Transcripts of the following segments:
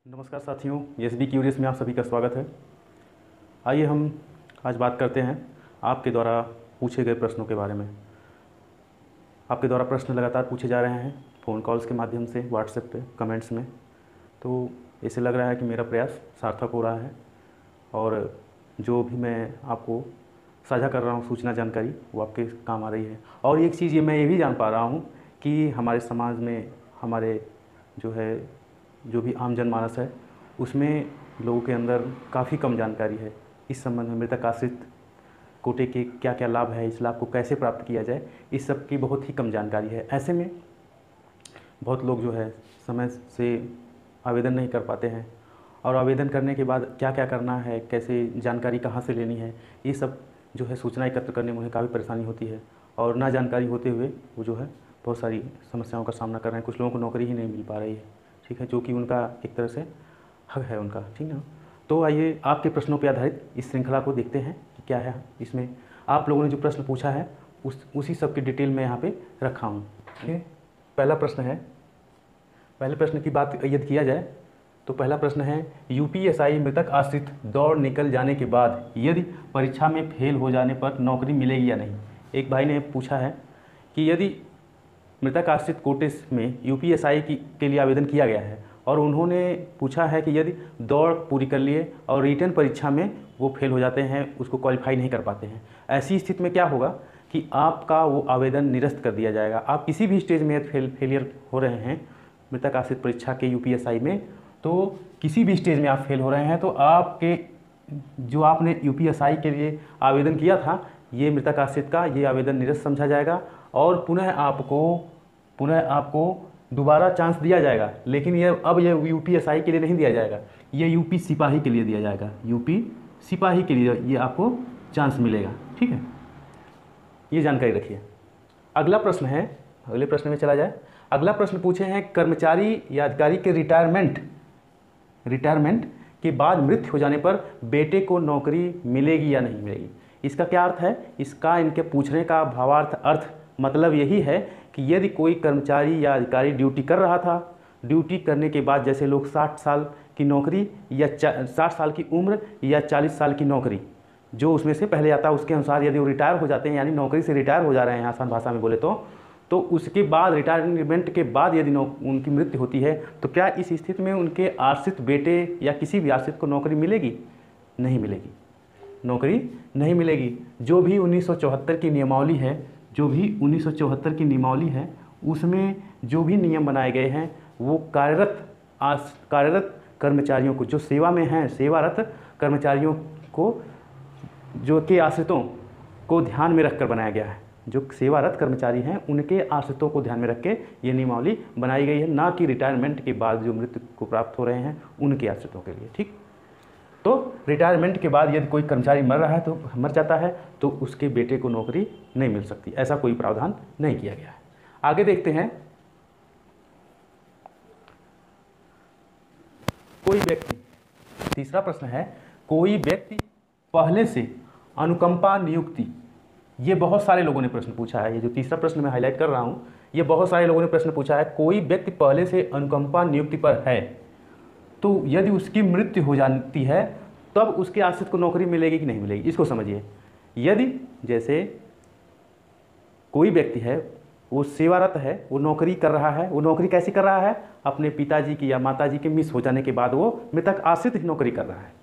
नमस्कार साथियों, SB curious में आप सभी का स्वागत है। आइए हम आज बात करते हैं आपके द्वारा पूछे गए प्रश्नों के बारे में। आपके द्वारा प्रश्न लगातार पूछे जा रहे हैं फ़ोन कॉल्स के माध्यम से, व्हाट्सएप पे, कमेंट्स में। तो ऐसे लग रहा है कि मेरा प्रयास सार्थक हो रहा है और जो भी मैं आपको साझा कर रहा हूँ सूचना जानकारी, वो आपके काम आ रही है। और एक चीज़ मैं ये भी जान पा रहा हूँ कि हमारे समाज में हमारे जो भी आम जनमानस है उसमें लोगों के अंदर काफ़ी कम जानकारी है इस संबंध में। मृतक आश्रित कोटे के क्या क्या लाभ है, इस लाभ को कैसे प्राप्त किया जाए, इस सब की बहुत ही कम जानकारी है। ऐसे में बहुत लोग जो है समय से आवेदन नहीं कर पाते हैं और आवेदन करने के बाद क्या क्या करना है, कैसे जानकारी कहाँ से लेनी है, ये सब जो है सूचना एकत्र करने में उन्हें काफ़ी परेशानी होती है। और ना जानकारी होते हुए वो जो है बहुत सारी समस्याओं का सामना कर रहे हैं। कुछ लोगों को नौकरी ही नहीं मिल पा रही है, ठीक है, जो कि उनका एक तरह से हक है उनका, ठीक है ना। तो आइए आपके प्रश्नों पर आधारित इस श्रृंखला को देखते हैं कि क्या है इसमें। आप लोगों ने जो प्रश्न पूछा है उसी सब की डिटेल में यहाँ पे रखा हूँ, ठीक है। पहला प्रश्न है, पहले प्रश्न की बात यदि किया जाए तो पहला प्रश्न है, यूपीएसआई मृतक आश्रित दौड़ निकल जाने के बाद यदि परीक्षा में फेल हो जाने पर नौकरी मिलेगी या नहीं। एक भाई ने पूछा है कि यदि मृतक आश्रित कोटे में यूपीएसआई के लिए आवेदन किया गया है और उन्होंने पूछा है कि यदि दौड़ पूरी कर लिए और रिटर्न परीक्षा में वो फेल हो जाते हैं, उसको क्वालिफाई नहीं कर पाते हैं, ऐसी स्थिति में क्या होगा कि आपका वो आवेदन निरस्त कर दिया जाएगा। आप किसी भी स्टेज में फेलियर हो रहे हैं मृतक आश्रित परीक्षा के यूपीएसआई में, तो किसी भी स्टेज में आप फेल हो रहे हैं तो आपके जो आपने यूपीएसआई के लिए आवेदन किया था, ये मृतक आश्रित का ये आवेदन निरस्त समझा जाएगा और पुनः आपको दोबारा चांस दिया जाएगा। लेकिन ये यूपीएसआई के लिए नहीं दिया जाएगा, ये यूपी सिपाही के लिए दिया जाएगा। यूपी सिपाही के लिए ये आपको चांस मिलेगा, ठीक है, ये जानकारी रखिए। अगला प्रश्न है, अगले प्रश्न में चला जाए। अगला प्रश्न पूछे हैं, कर्मचारी या अधिकारी के रिटायरमेंट के बाद मृत्यु हो जाने पर बेटे को नौकरी मिलेगी या नहीं मिलेगी। इसका क्या अर्थ है? इसका इनके पूछने का भावार्थ अर्थ मतलब यही है कि यदि कोई कर्मचारी या अधिकारी ड्यूटी कर रहा था, ड्यूटी करने के बाद जैसे लोग 60 साल की नौकरी या 60 साल की उम्र या 40 साल की नौकरी जो उसमें से पहले आता है, उसके अनुसार यदि वो रिटायर हो जाते हैं, यानी नौकरी से रिटायर हो जा रहे हैं आसान भाषा में बोले तो उसके बाद रिटायरमेंट के बाद यदि उनकी मृत्यु होती है तो क्या इस स्थिति में उनके आश्रित बेटे या किसी भी आश्रित को नौकरी मिलेगी? नहीं मिलेगी, नौकरी नहीं मिलेगी। जो भी 1974 की नियमावली है, उसमें जो भी नियम बनाए गए हैं वो कार्यरत कर्मचारियों को, जो सेवा में हैं, सेवारत कर्मचारियों को, जो के आश्रितों को ध्यान में रखकर बनाया गया है। जो सेवारत कर्मचारी हैं उनके आश्रितों को ध्यान में रख के ये नियमावली बनाई गई है, ना कि रिटायरमेंट के बाद जो मृत्यु को प्राप्त हो रहे हैं उनके आश्रितों के लिए, ठीक। तो रिटायरमेंट के बाद यदि कोई कर्मचारी मर जाता है तो उसके बेटे को नौकरी नहीं मिल सकती, ऐसा कोई प्रावधान नहीं किया गया है। आगे देखते हैं, कोई व्यक्ति, तीसरा प्रश्न है, कोई व्यक्ति पहले से अनुकंपा नियुक्ति, ये बहुत सारे लोगों ने प्रश्न पूछा है। ये जो तीसरा प्रश्न मैं हाईलाइट कर रहा हूँ, ये बहुत सारे लोगों ने प्रश्न पूछा है। कोई व्यक्ति पहले से अनुकंपा नियुक्ति पर है तो यदि उसकी मृत्यु हो जाती है तब उसके आश्रित को नौकरी मिलेगी कि नहीं मिलेगी, इसको समझिए। यदि जैसे कोई व्यक्ति है, वो सेवारत है, वो नौकरी कर रहा है, वो नौकरी कैसी कर रहा है? अपने पिताजी की या माताजी के मिस हो जाने के बाद वो मृतक आश्रित ही नौकरी कर रहा है।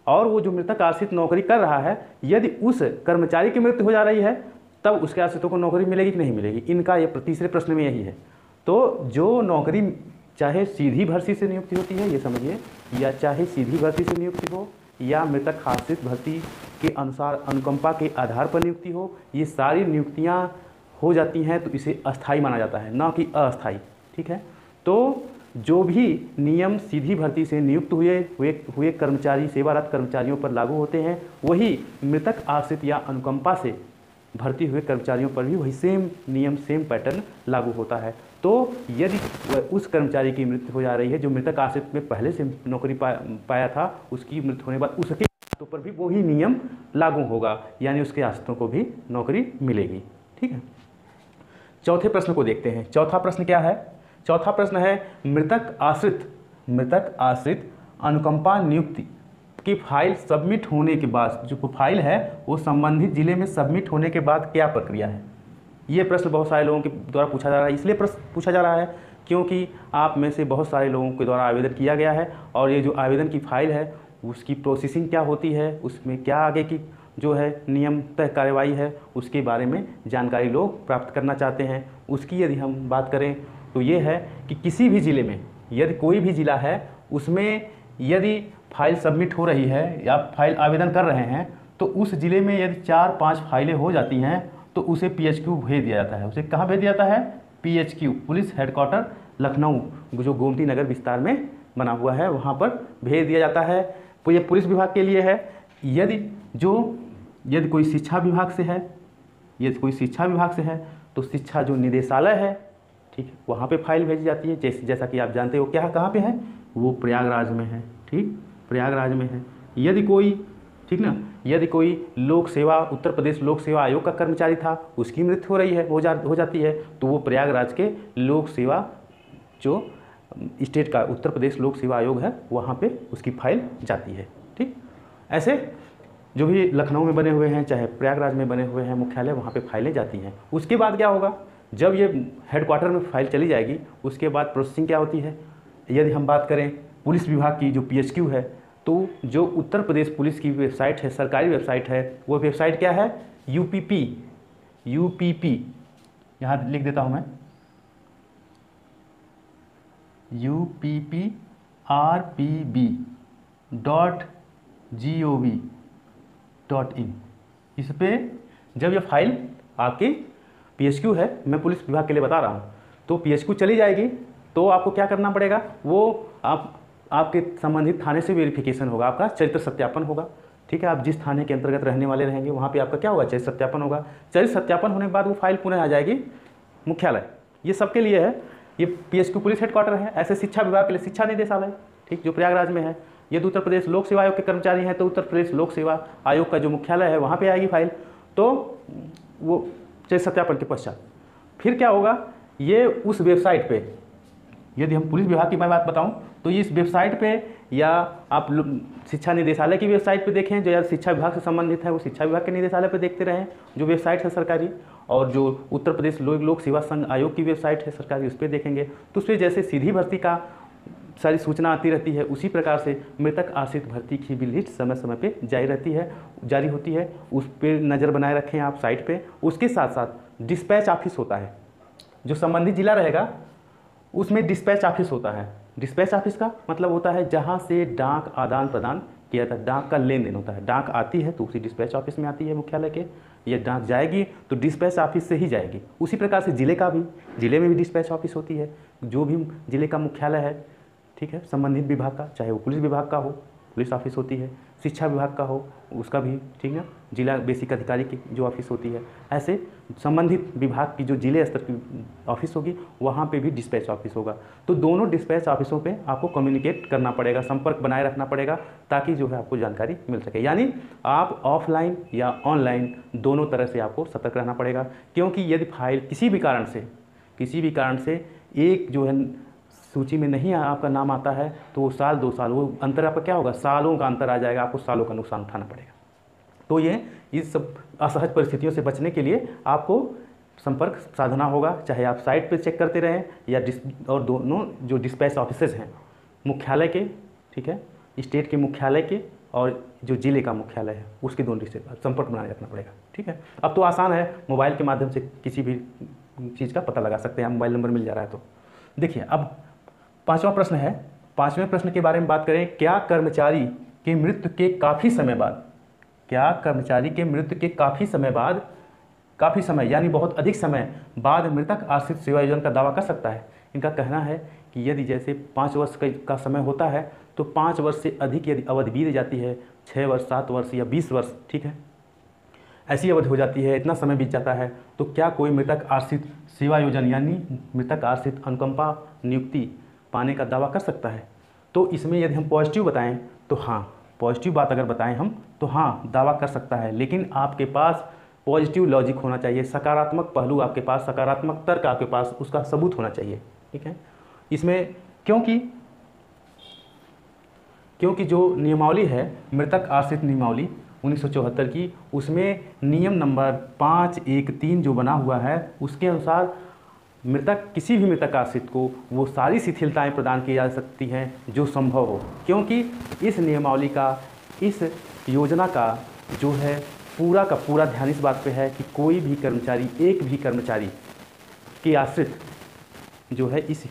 और वो जो मृतक आश्रित नौकरी कर रहा है, यदि उस कर्मचारी की मृत्यु हो जा रही है तब उसके आश्रितों को नौकरी मिलेगी कि नहीं मिलेगी, इनका ये तीसरे प्रश्न में यही है। तो जो नौकरी चाहे सीधी भर्ती से नियुक्ति होती है, ये समझिए, या चाहे सीधी भर्ती से नियुक्ति हो या मृतक आश्रित भर्ती के अनुसार अनुकंपा के आधार पर नियुक्ति हो, ये सारी नियुक्तियां हो जाती हैं तो इसे अस्थाई माना जाता है, ना कि अस्थाई, ठीक है। तो जो भी नियम सीधी भर्ती से नियुक्त हुए कर्मचारी, सेवारत कर्मचारियों पर लागू होते हैं, वही मृतक आश्रित या अनुकंपा से भर्ती हुए कर्मचारियों पर भी वही सेम नियम, सेम पैटर्न लागू होता है। तो यदि उस कर्मचारी की मृत्यु हो जा रही है जो मृतक आश्रित में पहले से नौकरी पाया था, उसकी मृत्यु होने के बाद उसके आश्रितों पर भी वही नियम लागू होगा, यानी उसके आश्रितों को भी नौकरी मिलेगी, ठीक है। चौथे प्रश्न को देखते हैं। चौथा प्रश्न क्या है? चौथा प्रश्न है, मृतक आश्रित मृतक आश्रित अनुकंपा नियुक्ति की फाइल सबमिट होने के बाद, जो फाइल है वो संबंधित जिले में सबमिट होने के बाद क्या प्रक्रिया है। ये प्रश्न बहुत सारे लोगों के द्वारा पूछा जा रहा है। इसलिए प्रश्न पूछा जा रहा है क्योंकि आप में से बहुत सारे लोगों के द्वारा आवेदन किया गया है और ये जो आवेदन की फाइल है उसकी प्रोसेसिंग क्या होती है, उसमें क्या आगे की जो है नियम तय कार्रवाई है, उसके बारे में जानकारी लोग प्राप्त करना चाहते हैं। उसकी यदि हम बात करें तो ये है कि किसी भी ज़िले में यदि कोई भी ज़िला है उसमें यदि फाइल सबमिट हो रही है या फाइल आवेदन कर रहे हैं तो उस ज़िले में यदि 4-5 फाइलें हो जाती हैं तो उसे PHQ भेज दिया जाता है। उसे कहाँ भेज दिया जाता है? PHQ, पुलिस हेडक्वार्टर लखनऊ, जो गोमती नगर विस्तार में बना हुआ है, वहाँ पर भेज दिया जाता है। तो ये पुलिस विभाग के लिए है। यदि कोई शिक्षा विभाग से है, यदि कोई शिक्षा विभाग से है तो शिक्षा जो निदेशालय है, ठीक है, वहाँ पे फाइल भेजी जाती है। जैसा कि आप जानते हो क्या कहाँ पे है, वो प्रयागराज में है। ठीक, प्रयागराज में है। यदि कोई, ठीक ना, यदि कोई लोक सेवा, उत्तर प्रदेश लोक सेवा आयोग का कर्मचारी था, उसकी मृत्यु हो रही है, हो जाती है, तो वो प्रयागराज के लोक सेवा जो स्टेट का उत्तर प्रदेश लोक सेवा आयोग है वहाँ पे उसकी फाइल जाती है। ठीक, ऐसे जो भी लखनऊ में बने हुए हैं चाहे प्रयागराज में बने हुए हैं मुख्यालय, वहाँ पे फाइलें जाती हैं। उसके बाद क्या होगा, जब ये हेडक्वार्टर में फाइल चली जाएगी उसके बाद प्रोसेसिंग क्या होती है। यदि हम बात करें पुलिस विभाग की जो PHQ है, तो जो उत्तर प्रदेश पुलिस की वेबसाइट है, सरकारी वेबसाइट है, वो वेबसाइट क्या है? UPP, यहाँ लिख देता हूँ मैं, UPPRPB.gov.in। इस पे जब ये फाइल आपकी PHQ है, मैं पुलिस विभाग के लिए बता रहा हूँ, तो PHQ चली जाएगी तो आपको क्या करना पड़ेगा, वो आपके संबंधित थाने से वेरिफिकेशन होगा, आपका चरित्र सत्यापन होगा। ठीक है, आप जिस थाने के अंतर्गत रहने वाले रहेंगे वहाँ पे आपका क्या होगा, चरित्र सत्यापन होगा। चरित्र सत्यापन होने के बाद वो फाइल पुनः आ जाएगी मुख्यालय। ये सबके लिए है। ये PHQ पुलिस हेडक्वार्टर है। ऐसे शिक्षा विभाग के लिए शिक्षा निदेशालय, ठीक, जो प्रयागराज में है। यदि उत्तर प्रदेश लोक सेवा आयोग के कर्मचारी हैं तो उत्तर प्रदेश लोक सेवा आयोग का जो मुख्यालय है वहाँ पर आएगी फाइल। तो वो चरित्र सत्यापन के पश्चात फिर क्या होगा, ये उस वेबसाइट पे, यदि हम पुलिस विभाग की मैं बात बताऊं तो इस वेबसाइट पे, या आप शिक्षा निदेशालय की वेबसाइट पे देखें, जो या शिक्षा विभाग से संबंधित है वो शिक्षा विभाग के निदेशालय पे देखते रहें जो वेबसाइट है सरकारी, और जो उत्तर प्रदेश लोक सेवा संघ आयोग की वेबसाइट है सरकारी उस पर देखेंगे तो उस पर जैसे सीधी भर्ती का सारी सूचना आती रहती है, उसी प्रकार से मृतक आश्रित भर्ती की भी लिस्ट समय समय पे जारी होती है। उस पर नज़र बनाए रखें आप साइट पे। उसके साथ साथ डिस्पैच ऑफिस होता है, जो संबंधित जिला रहेगा उसमें डिस्पैच ऑफिस होता है। डिस्पैच ऑफिस का मतलब होता है जहाँ से डाक आदान प्रदान किया जाता है, डाक का लेन देन होता है। डाक आती है तो उसी डिस्पैच ऑफिस में आती है मुख्यालय के, ये डाक जाएगी तो डिस्पैच ऑफिस से ही जाएगी। उसी प्रकार से जिले में भी डिस्पैच ऑफिस होती है। जो भी जिले का मुख्यालय है, ठीक है, संबंधित विभाग का, चाहे वो पुलिस विभाग का हो, पुलिस ऑफिस होती है, शिक्षा विभाग का हो उसका भी, ठीक है, जिला बेसिक अधिकारी की जो ऑफिस होती है। ऐसे संबंधित विभाग की जो जिले स्तर की ऑफिस होगी वहाँ पे भी डिस्पैच ऑफिस होगा। तो दोनों डिस्पैच ऑफिसों पे आपको कम्युनिकेट करना पड़ेगा, संपर्क बनाए रखना पड़ेगा, ताकि जो है आपको जानकारी मिल सके। यानी आप ऑफलाइन या ऑनलाइन दोनों तरह से आपको सतर्क रहना पड़ेगा, क्योंकि यदि फाइल किसी भी कारण से एक जो है सूची में नहीं आपका नाम आता है तो वो साल 2 साल, वो अंतर आपका क्या होगा, सालों का अंतर आ जाएगा, आपको सालों का नुकसान उठाना पड़ेगा। तो ये इस सब असहज परिस्थितियों से बचने के लिए आपको संपर्क साधना होगा, चाहे आप साइट पे चेक करते रहें या और दोनों जो डिस्पैच ऑफिसेज हैं मुख्यालय के, ठीक है, स्टेट के मुख्यालय के और जो जिले का मुख्यालय है उसके दोनों से संपर्क बनाए रखना पड़ेगा। ठीक है, अब तो आसान है, मोबाइल के माध्यम से किसी भी चीज़ का पता लगा सकते हैं, मोबाइल नंबर मिल जा रहा है। तो देखिए अब 5वां प्रश्न है। 5वें प्रश्न के बारे में बात करें, क्या कर्मचारी की मृत्यु के काफ़ी समय यानी बहुत अधिक समय बाद मृतक आश्रित सेवा योजना का दावा कर सकता है। इनका कहना है कि यदि जैसे 5 वर्ष का समय होता है तो 5 वर्ष से अधिक यदि अवधि बीत जाती है, 6 वर्ष, 7 वर्ष या 20 वर्ष, ठीक है, ऐसी अवधि हो जाती है, इतना समय बीत जाता है, तो क्या कोई मृतक आश्रित सेवा योजना यानी मृतक आश्रित अनुकंपा नियुक्ति पाने का दावा कर सकता है। तो इसमें यदि हम पॉजिटिव बताएं तो हाँ, पॉजिटिव बात अगर बताएं हम तो हाँ दावा कर सकता है, लेकिन आपके पास पॉजिटिव लॉजिक होना चाहिए, सकारात्मक पहलू आपके पास, सकारात्मक तर्क आपके पास, उसका सबूत होना चाहिए। ठीक है, इसमें क्योंकि क्योंकि जो नियमावली है मृतक आश्रित नियमावली 1974 की, उसमें नियम नंबर 513 जो बना हुआ है उसके अनुसार मृतक किसी भी मृतक आश्रित को वो सारी शिथिलताएं प्रदान की जा सकती हैं जो संभव हो, क्योंकि इस नियमावली का, इस योजना का जो है पूरा का पूरा ध्यान इस बात पे है कि कोई भी कर्मचारी, एक भी कर्मचारी के आश्रित जो है इस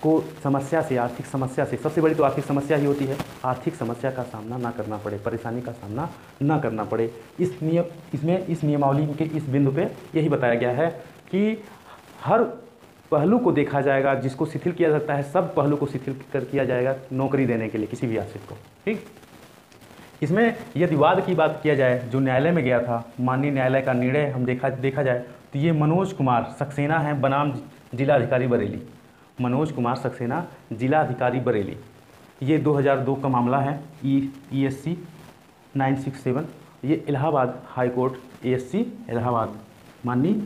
को समस्या से, आर्थिक समस्या से, सबसे बड़ी तो आर्थिक समस्या ही होती है, आर्थिक समस्या का सामना ना करना पड़े, परेशानी का सामना ना करना पड़े। इस नियमावली के इस बिंदु पे यही बताया गया है कि हर पहलू को देखा जाएगा, जिसको शिथिल किया जाता है सब पहलू को शिथिल कर किया जाएगा नौकरी देने के लिए किसी भी आश्रित को। ठीक, इसमें यदि वाद की बात किया जाए जो न्यायालय में गया था, माननीय न्यायालय का निर्णय हम देखा जाए तो ये मनोज कुमार सक्सेना हैं बनाम जिला अधिकारी बरेली, मनोज कुमार सक्सेना जिला अधिकारी बरेली। ये 2002 का मामला है, ESC 967। ये Allahabad high court ASC Allahabad, माननीय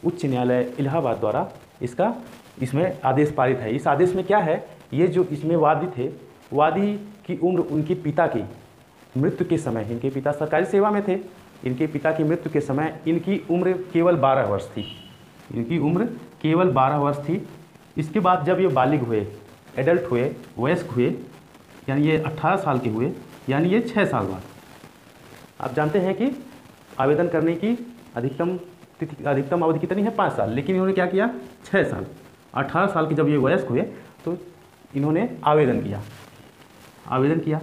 उच्च न्यायालय इलाहाबाद द्वारा इसमें आदेश पारित है। इस आदेश में क्या है, ये जो इसमें वादी थे, वादी की उम्र उनके पिता की मृत्यु के समय, इनके पिता सरकारी सेवा में थे, इनके पिता की मृत्यु के समय इनकी उम्र केवल 12 वर्ष थी, इनकी उम्र केवल 12 वर्ष थी। इसके बाद जब ये बालिग हुए, एडल्ट हुए, वयस्क हुए, यानी ये 18 साल के हुए, यानी ये 6 साल बाद। आप जानते हैं कि आवेदन करने की अधिकतम अवधि कितनी है, 5 साल, लेकिन इन्होंने क्या किया, 6 साल। 18 साल के जब ये वयस्क हुए तो इन्होंने आवेदन किया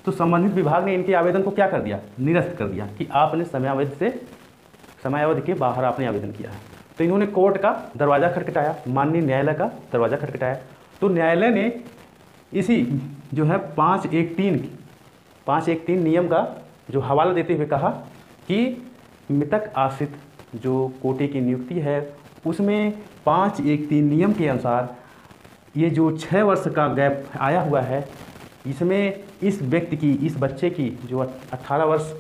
तो संबंधित विभाग ने इनके आवेदन को क्या कर दिया, निरस्त कर दिया कि आपने समयावधि के बाहर आपने आवेदन किया है। तो इन्होंने कोर्ट का दरवाज़ा खटखटाया, माननीय न्यायालय का दरवाज़ा खटखटाया। तो न्यायालय ने इसी जो है 513 नियम का जो हवाला देते हुए कहा कि मृतक आश्रित जो कोटे की नियुक्ति है उसमें 513 नियम के अनुसार ये जो 6 वर्ष का गैप आया हुआ है, इसमें इस व्यक्ति की, इस बच्चे की जो 18 वर्ष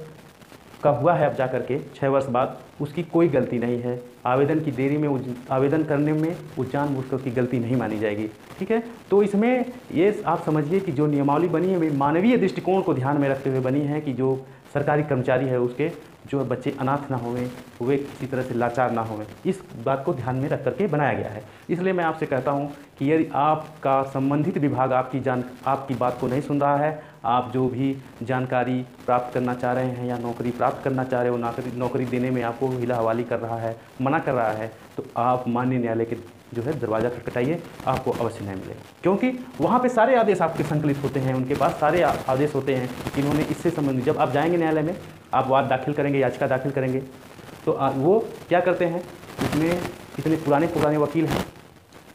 का हुआ है अब जा कर के 6 वर्ष बाद, उसकी कोई गलती नहीं है। आवेदन की देरी में, आवेदन करने में वो जानबूझकर उसकी गलती नहीं मानी जाएगी। ठीक है, तो इसमें ये आप समझिए कि जो नियमावली बनी है मानवीय दृष्टिकोण को ध्यान में रखते हुए बनी है कि जो सरकारी कर्मचारी है उसके जो बच्चे अनाथ ना होवें, वे किसी तरह से लाचार ना होवें, इस बात को ध्यान में रख करके बनाया गया है। इसलिए मैं आपसे कहता हूं कि यदि आपका संबंधित विभाग आपकी बात को नहीं सुन रहा है, आप जो भी जानकारी प्राप्त करना चाह रहे हैं या नौकरी प्राप्त करना चाह रहे हो, नौकरी देने में आपको हिला हवाली कर रहा है, मना कर रहा है, तो आप माननीय न्यायालय के जो है दरवाज़ा खटखटाइए, आपको अवश्य न्याय मिलेगा। क्योंकि वहाँ पे सारे आदेश आपके संकलित होते हैं, उनके पास सारे आदेश होते हैं कि इन्होंने इससे संबंधित, जब आप जाएंगे न्यायालय में, आप वाद दाखिल करेंगे, याचिका दाखिल करेंगे, तो वो क्या करते हैं, उसमें इतने पुराने वकील हैं,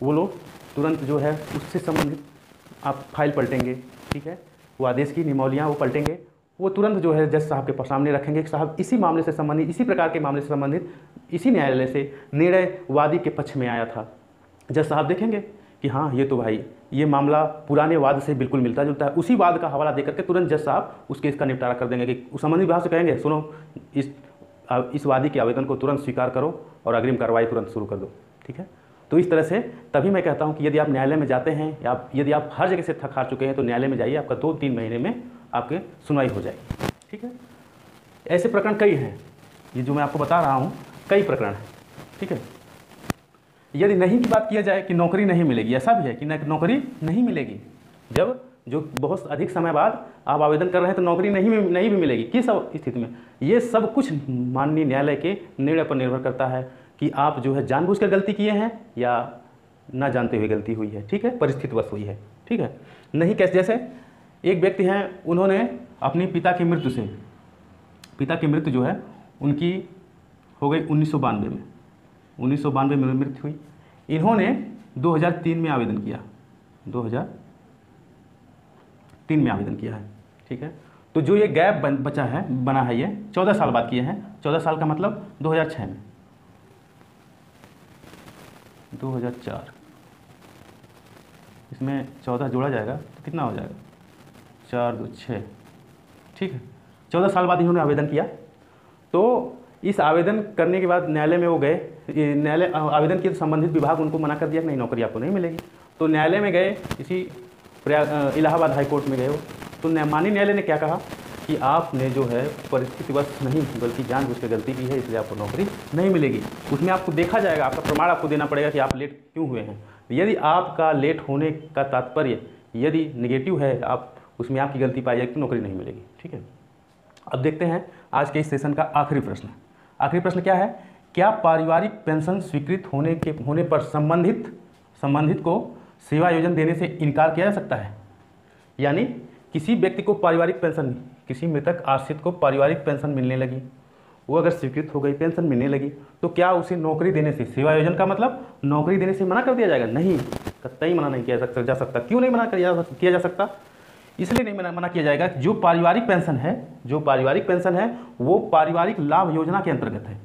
वो लोग तुरंत जो है उससे संबंधित आप फाइल पलटेंगे। ठीक है, वो आदेश की नियमावलियाँ वो पलटेंगे, वो तुरंत जो है जज साहब के सामने रखेंगे कि साहब इसी मामले से संबंधित, इसी प्रकार के मामले से संबंधित इसी न्यायालय से निर्णय वादी के पक्ष में आया था। जज साहब देखेंगे कि हाँ ये तो भाई ये मामला पुराने वाद से बिल्कुल मिलता जुलता है, उसी वाद का हवाला देकर के तुरंत जज साहब उस केस का निपटारा कर देंगे कि उस संबंधित विभाग से कहेंगे सुनो इस वादी के आवेदन को तुरंत स्वीकार करो और अग्रिम कार्रवाई तुरंत शुरू कर दो। ठीक है, तो इस तरह से तभी मैं कहता हूँ कि यदि आप न्यायालय में जाते हैं या यदि आप हर जगह से थक हार चुके हैं तो न्यायालय में जाइए, आपका 2-3 महीने में आपके सुनवाई हो जाएगी। ठीक है, ऐसे प्रकरण कई हैं, ये जो मैं आपको बता रहा हूँ कई प्रकरण हैं। ठीक है, यदि नहीं की बात किया जाए कि नौकरी नहीं मिलेगी, ऐसा भी है कि नौकरी नहीं मिलेगी, जब जो बहुत अधिक समय बाद आप आवेदन कर रहे हैं तो नौकरी नहीं भी मिलेगी, किस स्थिति में, ये सब कुछ माननीय न्यायालय के निर्णय पर निर्भर करता है कि आप जो है जानबूझकर गलती किए हैं या ना जानते हुए गलती हुई है। ठीक है, परिस्थितिवश हुई है। ठीक है, नहीं कैसे, जैसे एक व्यक्ति हैं, उन्होंने अपने पिता की मृत्यु जो है उनकी हो गई 1992 में, 1992 में मृत्यु हुई। इन्होंने 2003 में आवेदन किया, 2003 में आवेदन किया है। ठीक है, तो जो ये गैप बना है ये 14 साल बाद किए हैं। 14 साल का मतलब 2006 में, 2004, इसमें 14 जोड़ा जाएगा तो कितना हो जाएगा, 4 2 6। ठीक है, 14 साल बाद इन्होंने आवेदन किया। तो इस आवेदन करने के बाद न्यायालय में वो गए, न्यायालय आवेदन के संबंधित विभाग उनको मना कर दिया कि नहीं नौकरी आपको नहीं मिलेगी। तो न्यायालय में गए, इसी इलाहाबाद हाई कोर्ट में गए हो तो माननीय न्यायालय ने क्या कहा कि आपने जो है परिस्थितिवश नहीं बल्कि जानबूझ के गलती की है, इसलिए आपको नौकरी नहीं मिलेगी। उसमें आपको देखा जाएगा, आपका प्रमाण आपको देना पड़ेगा कि आप लेट क्यों हुए हैं। यदि आपका लेट होने का तात्पर्य यदि निगेटिव है, आप उसमें आपकी गलती पाई जाएगी तो नौकरी नहीं मिलेगी। ठीक है, अब देखते हैं आज के इस सेशन का आखिरी प्रश्न। आखिरी प्रश्न क्या है, क्या पारिवारिक पेंशन स्वीकृत होने पर संबंधित को सेवा योजना देने से इनकार किया जा सकता है। यानी किसी व्यक्ति को पारिवारिक पेंशन, किसी मृतक आश्रित को पारिवारिक पेंशन मिलने लगी, वो अगर स्वीकृत हो गई, पेंशन मिलने लगी, तो क्या उसे नौकरी देने से, सेवा योजना का मतलब नौकरी देने से मना कर दिया जाएगा? नहीं, कतई मना नहीं किया जा सकता। क्यों नहीं मना किया जा सकता? इसलिए नहीं मना किया जाएगा, जो पारिवारिक पेंशन है वो पारिवारिक लाभ योजना के अंतर्गत है।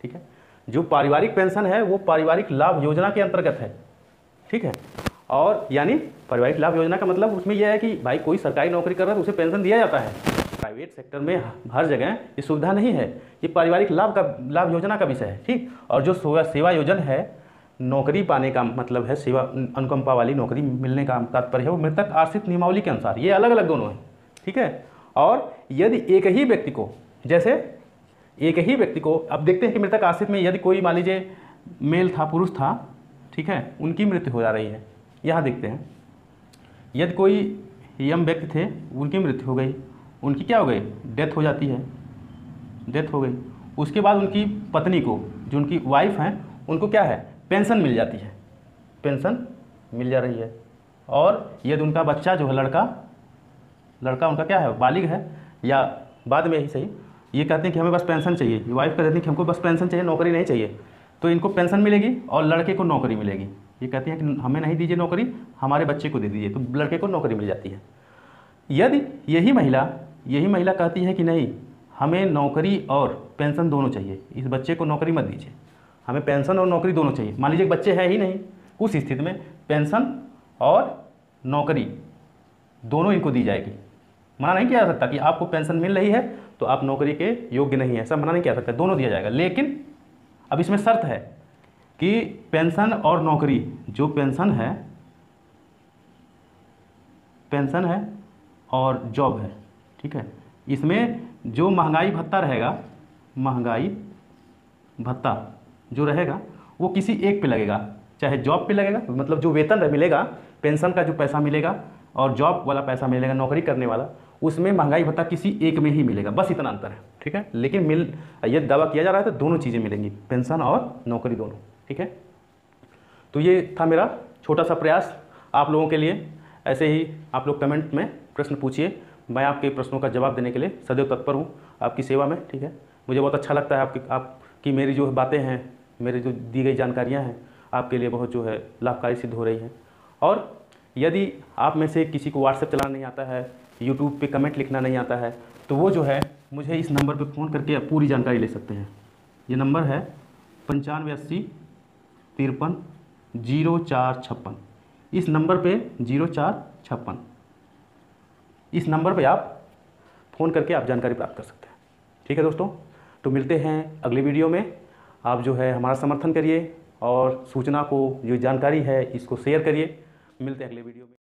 ठीक है, जो पारिवारिक पेंशन है वो पारिवारिक लाभ योजना के अंतर्गत है। ठीक है, और यानी पारिवारिक लाभ योजना का मतलब उसमें यह है कि भाई कोई सरकारी नौकरी कर रहा है तो उसे पेंशन दिया जाता है। प्राइवेट सेक्टर में हर जगह ये सुविधा नहीं है, ये पारिवारिक लाभ योजना का विषय है। ठीक, और जो सेवा योजना है, नौकरी पाने का मतलब है सेवा अनुकंपा वाली नौकरी मिलने का तात्पर्य है वो मृतक आश्रित नियमावली के अनुसार, ये अलग अलग दोनों हैं। ठीक है, और यदि एक ही व्यक्ति को अब देखते हैं कि मृतक आश्रित में यदि कोई मान लीजिए मेल था, पुरुष था, ठीक है, उनकी मृत्यु हो जा रही है। यहाँ देखते हैं, यदि कोई यम व्यक्ति थे, उनकी मृत्यु हो गई, उनकी क्या हो गई, डेथ हो जाती है, डेथ हो गई। उसके बाद उनकी पत्नी को, जो उनकी वाइफ हैं, उनको क्या है, पेंशन मिल जाती है, पेंशन मिल जा रही है। और यदि उनका बच्चा जो है, लड़का उनका क्या है, बालिग है या बाद में ही सही, ये कहते हैं कि हमें बस पेंशन चाहिए, वाइफ कहती है कि हमको बस पेंशन चाहिए, नौकरी नहीं चाहिए, तो इनको पेंशन मिलेगी और लड़के को नौकरी मिलेगी। ये कहती हैं कि हमें नहीं दीजिए नौकरी, हमारे बच्चे को दे दीजिए, तो लड़के को नौकरी मिल जाती है। यदि यही महिला कहती है कि नहीं, हमें नौकरी और पेंशन दोनों चाहिए, इस बच्चे को नौकरी मत दीजिए, हमें पेंशन और नौकरी दोनों चाहिए। मान लीजिए बच्चे है ही नहीं, उस स्थिति में पेंशन और नौकरी दोनों इनको दी जाएगी। मना नहीं किया जा सकता कि आपको पेंशन मिल रही है तो आप नौकरी के योग्य नहीं है, ऐसा मना नहीं किया जा सकता, दोनों दिया जाएगा। लेकिन अब इसमें शर्त है कि पेंशन और नौकरी, जो पेंशन है और जॉब है, ठीक है, इसमें जो महंगाई भत्ता रहेगा, महंगाई भत्ता जो रहेगा वो किसी एक पे लगेगा, चाहे जॉब पे लगेगा, मतलब जो वेतन मिलेगा, पेंशन का जो पैसा मिलेगा और जॉब वाला पैसा मिलेगा, नौकरी करने वाला, उसमें महंगाई भत्ता किसी एक में ही मिलेगा, बस इतना अंतर है। ठीक है, लेकिन ये दावा किया जा रहा है तो दोनों चीज़ें मिलेंगी, पेंशन और नौकरी दोनों। ठीक है, तो ये था मेरा छोटा सा प्रयास आप लोगों के लिए। ऐसे ही आप लोग कमेंट में प्रश्न पूछिए, मैं आपके प्रश्नों का जवाब देने के लिए सदैव तत्पर हूँ, आपकी सेवा में। ठीक है, मुझे बहुत अच्छा लगता है आपकी मेरी जो बातें हैं, मेरी जो दी गई जानकारियाँ हैं, आपके लिए बहुत जो है लाभकारी सिद्ध हो रही हैं। और यदि आप में से किसी को व्हाट्सएप चलाना नहीं आता है, यूट्यूब पे कमेंट लिखना नहीं आता है, तो वो जो है मुझे इस नंबर पे फ़ोन करके पूरी जानकारी ले सकते हैं। ये नंबर है 9580 53 0456। इस नंबर पे 0456, इस नंबर पे आप फ़ोन करके आप जानकारी प्राप्त कर सकते हैं। ठीक है दोस्तों, तो मिलते हैं अगले वीडियो में। आप जो है हमारा समर्थन करिए और सूचना को, जो जानकारी है, इसको शेयर करिए। मिलते हैं अगले वीडियो में।